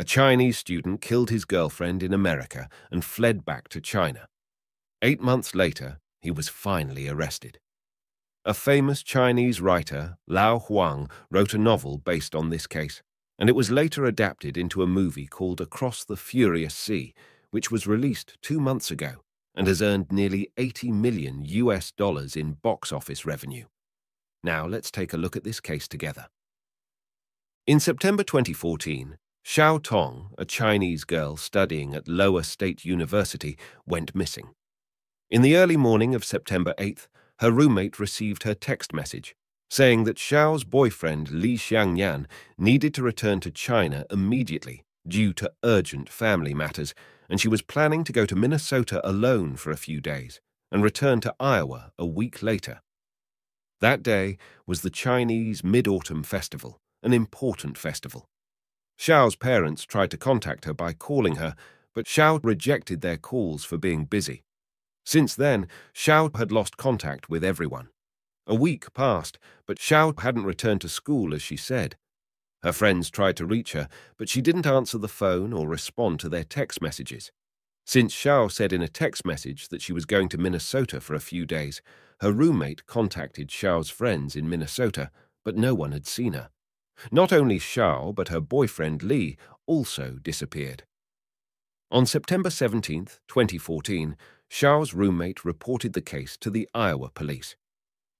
A Chinese student killed his girlfriend in America and fled back to China. 8 months later, he was finally arrested. A famous Chinese writer, Lao Huang, wrote a novel based on this case, and it was later adapted into a movie called Across the Furious Sea, which was released 2 months ago and has earned nearly $80 million in box office revenue. Now let's take a look at this case together. In September 2014, Shao Tong, a Chinese girl studying at Lower State University, went missing. In the early morning of September 8th, her roommate received her text message saying that Xiao's boyfriend Li Xiangnan needed to return to China immediately due to urgent family matters, and she was planning to go to Minnesota alone for a few days and return to Iowa a week later. That day was the Chinese Mid-Autumn Festival, an important festival. Xiao's parents tried to contact her by calling her, but Xiao rejected their calls for being busy. Since then, Xiao had lost contact with everyone. A week passed, but Xiao hadn't returned to school as she said. Her friends tried to reach her, but she didn't answer the phone or respond to their text messages. Since Xiao said in a text message that she was going to Minnesota for a few days, her roommate contacted Xiao's friends in Minnesota, but no one had seen her. Not only Xiao, but her boyfriend Li also disappeared. On September 17, 2014, Xiao's roommate reported the case to the Iowa police.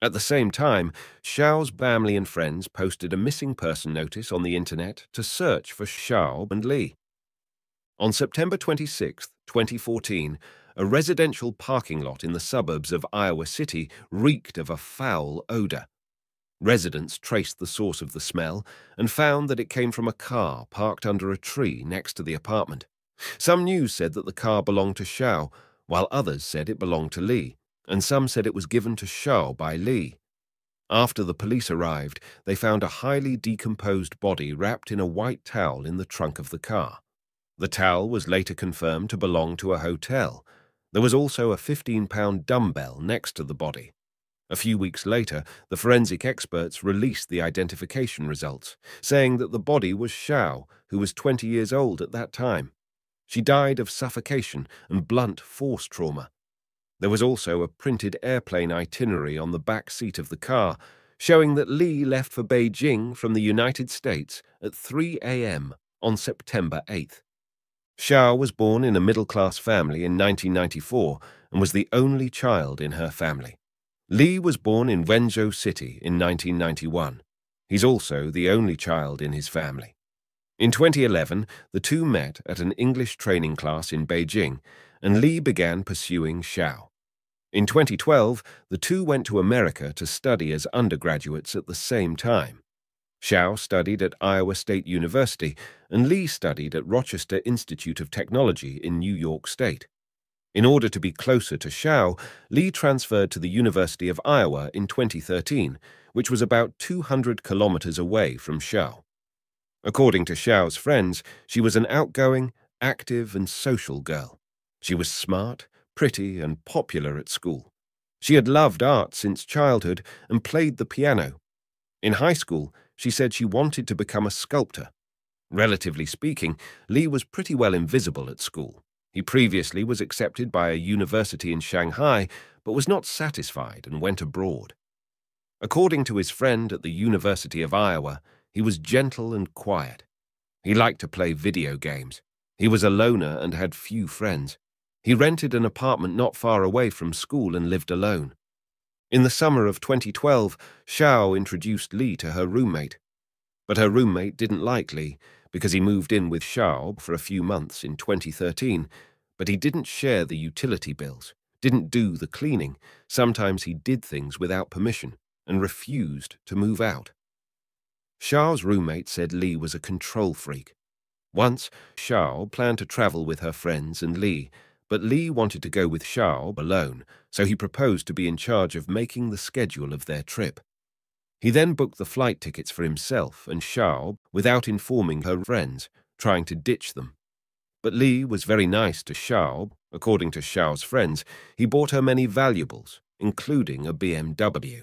At the same time, Xiao's family and friends posted a missing person notice on the internet to search for Xiao and Li. On September 26, 2014, a residential parking lot in the suburbs of Iowa City reeked of a foul odor. Residents traced the source of the smell and found that it came from a car parked under a tree next to the apartment. Some news said that the car belonged to Xiao, while others said it belonged to Li, and some said it was given to Xiao by Li. After the police arrived, they found a highly decomposed body wrapped in a white towel in the trunk of the car. The towel was later confirmed to belong to a hotel. There was also a 15-pound dumbbell next to the body. A few weeks later, the forensic experts released the identification results, saying that the body was Xiao, who was 20 years old at that time. She died of suffocation and blunt force trauma. There was also a printed airplane itinerary on the back seat of the car, showing that Li left for Beijing from the United States at 3 a.m. on September 8th. Xiao was born in a middle-class family in 1994 and was the only child in her family. Li was born in Wenzhou City in 1991. He's also the only child in his family. In 2011, the two met at an English training class in Beijing, and Li began pursuing Xiao. In 2012, the two went to America to study as undergraduates at the same time. Xiao studied at Iowa State University, and Li studied at Rochester Institute of Technology in New York State. In order to be closer to Xiao, Li transferred to the University of Iowa in 2013, which was about 200 kilometers away from Xiao. According to Xiao's friends, she was an outgoing, active, and social girl. She was smart, pretty, and popular at school. She had loved art since childhood and played the piano. In high school, she said she wanted to become a sculptor. Relatively speaking, Li was pretty well invisible at school. He previously was accepted by a university in Shanghai, but was not satisfied and went abroad. According to his friend at the University of Iowa, he was gentle and quiet. He liked to play video games. He was a loner and had few friends. He rented an apartment not far away from school and lived alone. In the summer of 2012, Xiao introduced Li to her roommate. But her roommate didn't like Li because he moved in with Xiao for a few months in 2013, but he didn't share the utility bills, didn't do the cleaning. Sometimes he did things without permission and refused to move out. Xiao's roommate said Li was a control freak. Once, Xiao planned to travel with her friends and Li, but Li wanted to go with Xiao alone, so he proposed to be in charge of making the schedule of their trip. He then booked the flight tickets for himself and Xiao without informing her friends, trying to ditch them. But Li was very nice to Xiao. According to Xiao's friends, he bought her many valuables, including a BMW.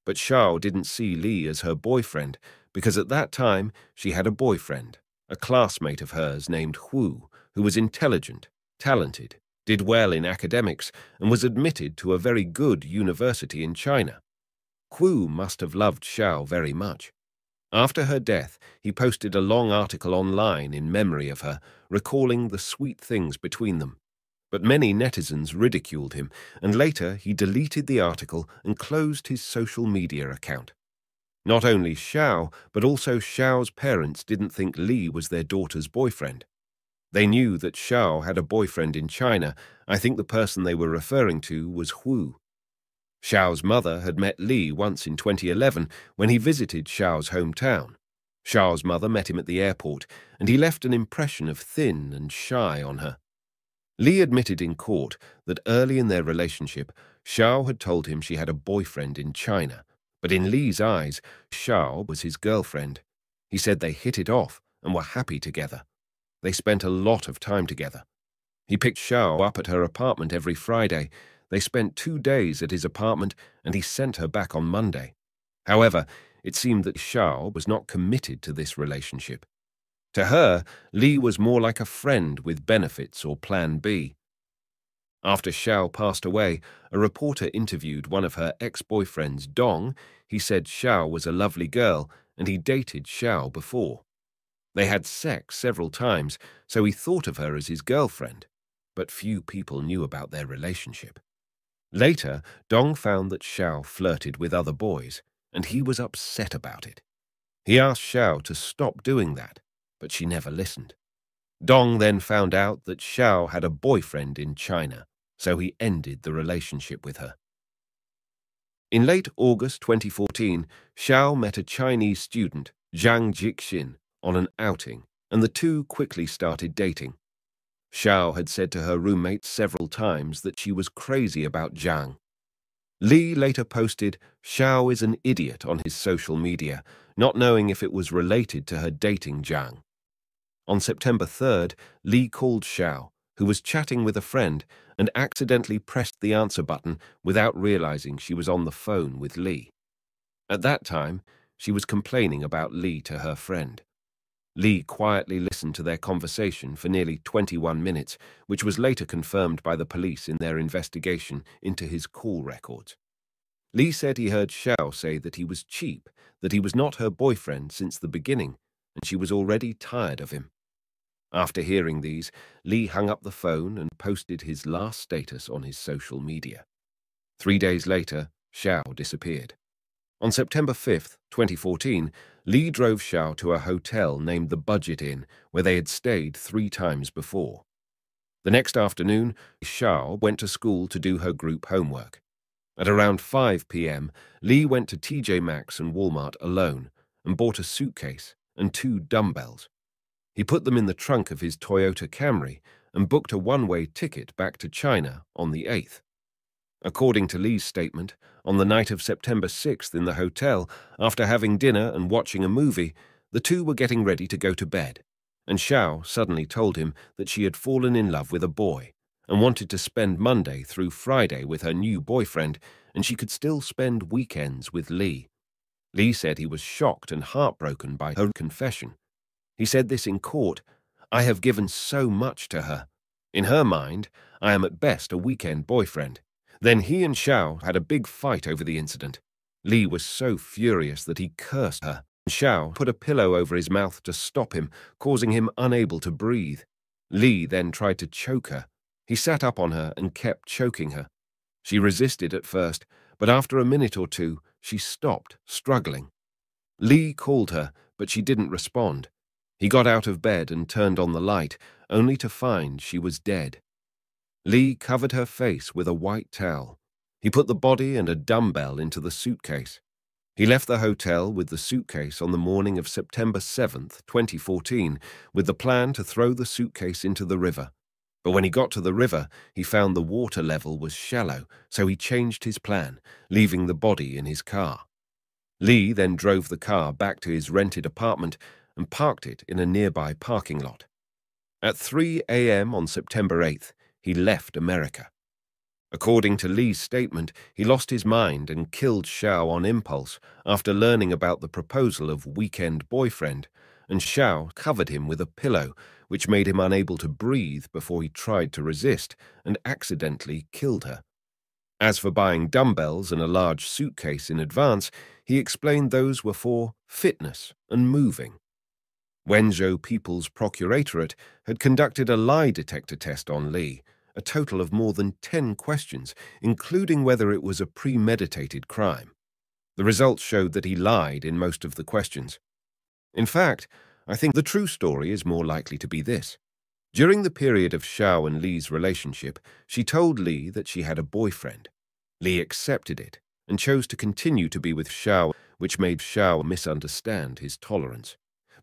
But Xiao didn't see Li as her boyfriend because at that time she had a boyfriend, a classmate of hers named Hu, who was intelligent, talented, did well in academics, and was admitted to a very good university in China. Hu must have loved Shao very much. After her death, he posted a long article online in memory of her, recalling the sweet things between them. But many netizens ridiculed him, and later he deleted the article and closed his social media account. Not only Shao, but also Shao's parents didn't think Li was their daughter's boyfriend. They knew that Shao had a boyfriend in China. I think the person they were referring to was Hu. Shao's mother had met Li once in 2011 when he visited Shao's hometown. Shao's mother met him at the airport, and he left an impression of thin and shy on her. Li admitted in court that early in their relationship, Shao had told him she had a boyfriend in China, but in Li's eyes, Shao was his girlfriend. He said they hit it off and were happy together. They spent a lot of time together. He picked Shao up at her apartment every Friday. They spent 2 days at his apartment, and he sent her back on Monday. However, it seemed that Shao was not committed to this relationship. To her, Li was more like a friend with benefits or Plan B. After Shao passed away, a reporter interviewed one of her ex-boyfriends, Dong. He said Shao was a lovely girl, and he dated Shao before. They had sex several times, so he thought of her as his girlfriend, but few people knew about their relationship. Later, Dong found that Shao flirted with other boys, and he was upset about it. He asked Shao to stop doing that, but she never listened. Dong then found out that Shao had a boyfriend in China, so he ended the relationship with her. In late August 2014, Shao met a Chinese student, Zhang Jixin, on an outing, and the two quickly started dating. Shao had said to her roommate several times that she was crazy about Zhang. Li later posted, "Shao is an idiot" on his social media, not knowing if it was related to her dating Zhang. On September 3rd, Li called Shao, who was chatting with a friend, and accidentally pressed the answer button without realizing she was on the phone with Li. At that time, she was complaining about Li to her friend. Li quietly listened to their conversation for nearly 21 minutes, which was later confirmed by the police in their investigation into his call records. Li said he heard Shao say that he was cheap, that he was not her boyfriend since the beginning, and she was already tired of him. After hearing these, Li hung up the phone and posted his last status on his social media. 3 days later, Shao disappeared. On September 5th, 2014, Li drove Shao to a hotel named the Budget Inn, where they had stayed 3 times before. The next afternoon, Shao went to school to do her group homework. At around 5 p.m., Li went to TJ Maxx and Walmart alone and bought a suitcase and 2 dumbbells. He put them in the trunk of his Toyota Camry and booked a one-way ticket back to China on the 8th. According to Li's statement, on the night of September 6th in the hotel, after having dinner and watching a movie, the two were getting ready to go to bed, and Shao suddenly told him that she had fallen in love with a boy and wanted to spend Monday through Friday with her new boyfriend, and she could still spend weekends with Li. Li said he was shocked and heartbroken by her confession. He said this in court, "I have given so much to her. In her mind, I am at best a weekend boyfriend." Then he and Shao had a big fight over the incident. Li was so furious that he cursed her. Shao put a pillow over his mouth to stop him, causing him unable to breathe. Li then tried to choke her. He sat up on her and kept choking her. She resisted at first, but after a minute or two, she stopped, struggling. Li called her, but she didn't respond. He got out of bed and turned on the light, only to find she was dead. Li covered her face with a white towel. He put the body and a dumbbell into the suitcase. He left the hotel with the suitcase on the morning of September 7th, 2014, with the plan to throw the suitcase into the river. But when he got to the river, he found the water level was shallow, so he changed his plan, leaving the body in his car. Li then drove the car back to his rented apartment and parked it in a nearby parking lot. At 3 a.m. on September 8th, he left America. According to Li's statement, he lost his mind and killed Shao on impulse after learning about the proposal of weekend boyfriend, and Shao covered him with a pillow, which made him unable to breathe before he tried to resist and accidentally killed her. As for buying dumbbells and a large suitcase in advance, he explained those were for fitness and moving. Wenzhou People's Procuratorate had conducted a lie detector test on Li, a total of more than 10 questions, including whether it was a premeditated crime. The results showed that he lied in most of the questions. In fact, I think the true story is more likely to be this. During the period of Shao and Li's relationship, she told Li that she had a boyfriend. Li accepted it and chose to continue to be with Shao, which made Shao misunderstand his tolerance.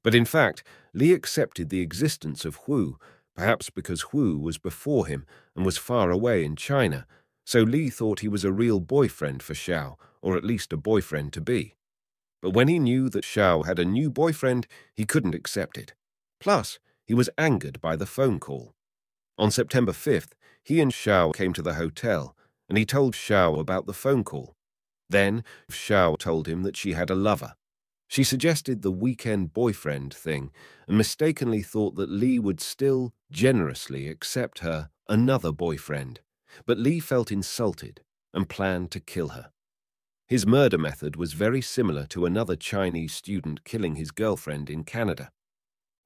But in fact, Li accepted the existence of Hu, perhaps because Hu was before him and was far away in China, so Li thought he was a real boyfriend for Shao, or at least a boyfriend-to-be. But when he knew that Shao had a new boyfriend, he couldn't accept it. Plus, he was angered by the phone call. On September 5th, he and Shao came to the hotel, and he told Shao about the phone call. Then, Shao told him that she had a lover. She suggested the weekend boyfriend thing and mistakenly thought that Li would still generously accept her another boyfriend, but Li felt insulted and planned to kill her. His murder method was very similar to another Chinese student killing his girlfriend in Canada.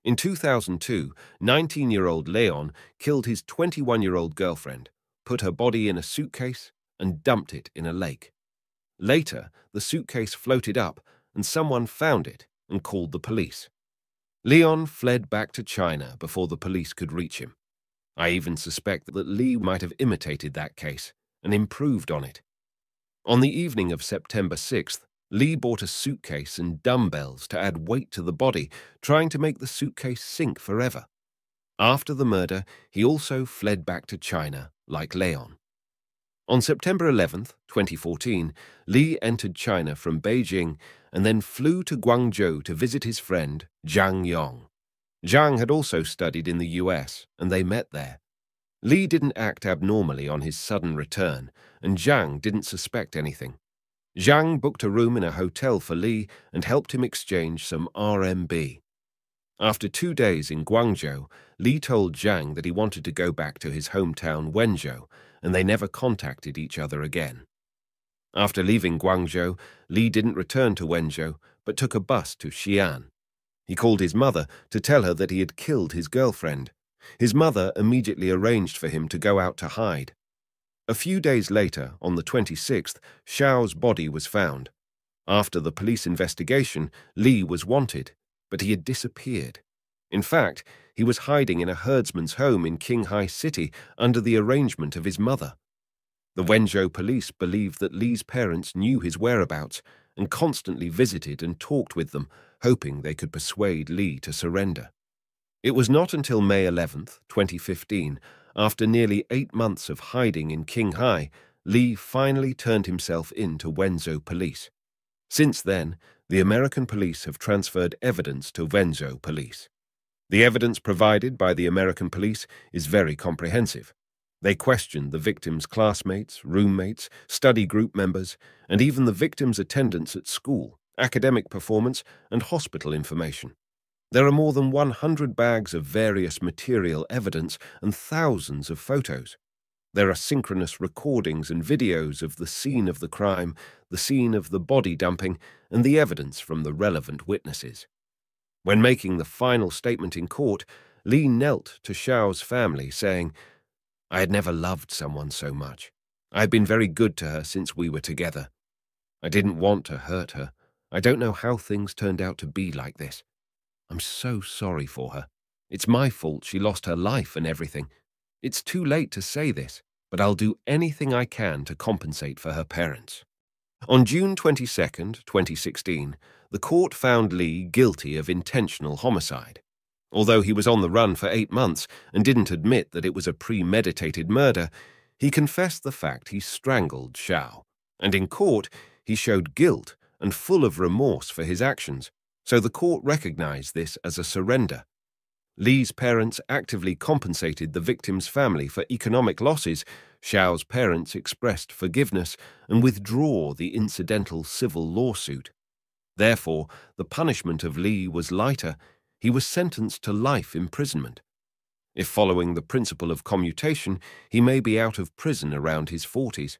In 2002, 19-year-old Leon killed his 21-year-old girlfriend, put her body in a suitcase, and dumped it in a lake. Later, the suitcase floated up, and someone found it and called the police. Leon fled back to China before the police could reach him. I even suspect that Li might have imitated that case and improved on it. On the evening of September 6th, Li bought a suitcase and dumbbells to add weight to the body, trying to make the suitcase sink forever. After the murder, he also fled back to China, like Leon. On September 11th, 2014, Li entered China from Beijing and then flew to Guangzhou to visit his friend, Zhang Yong. Zhang had also studied in the US, and they met there. Li didn't act abnormally on his sudden return, and Zhang didn't suspect anything. Zhang booked a room in a hotel for Li and helped him exchange some RMB. After 2 days in Guangzhou, Li told Zhang that he wanted to go back to his hometown Wenzhou, and they never contacted each other again. After leaving Guangzhou, Li didn't return to Wenzhou, but took a bus to Xi'an. He called his mother to tell her that he had killed his girlfriend. His mother immediately arranged for him to go out to hide. A few days later, on the 26th, Shao's body was found. After the police investigation, Li was wanted, but he had disappeared. In fact, he was hiding in a herdsman's home in Qinghai City under the arrangement of his mother. The Wenzhou police believed that Li's parents knew his whereabouts and constantly visited and talked with them, hoping they could persuade Li to surrender. It was not until May 11th, 2015, after nearly 8 months of hiding in Qinghai, Li finally turned himself in to Wenzhou police. Since then, the American police have transferred evidence to Wenzhou police. The evidence provided by the American police is very comprehensive. They questioned the victim's classmates, roommates, study group members, and even the victim's attendance at school, academic performance, and hospital information. There are more than 100 bags of various material evidence and thousands of photos. There are synchronous recordings and videos of the scene of the crime, the scene of the body dumping, and the evidence from the relevant witnesses. When making the final statement in court, Li knelt to Shao's family, saying, "I had never loved someone so much. I had been very good to her since we were together. I didn't want to hurt her. I don't know how things turned out to be like this. I'm so sorry for her. It's my fault she lost her life and everything. It's too late to say this, but I'll do anything I can to compensate for her parents." On June 22nd, 2016, the court found Li guilty of intentional homicide. Although he was on the run for 8 months and didn't admit that it was a premeditated murder, he confessed the fact he strangled Shao, and in court he showed guilt and full of remorse for his actions, so the court recognized this as a surrender. Li's parents actively compensated the victim's family for economic losses. Shao's parents expressed forgiveness and withdraw the incidental civil lawsuit. Therefore, the punishment of Li was lighter. he was sentenced to life imprisonment. If following the principle of commutation, he may be out of prison around his 40s.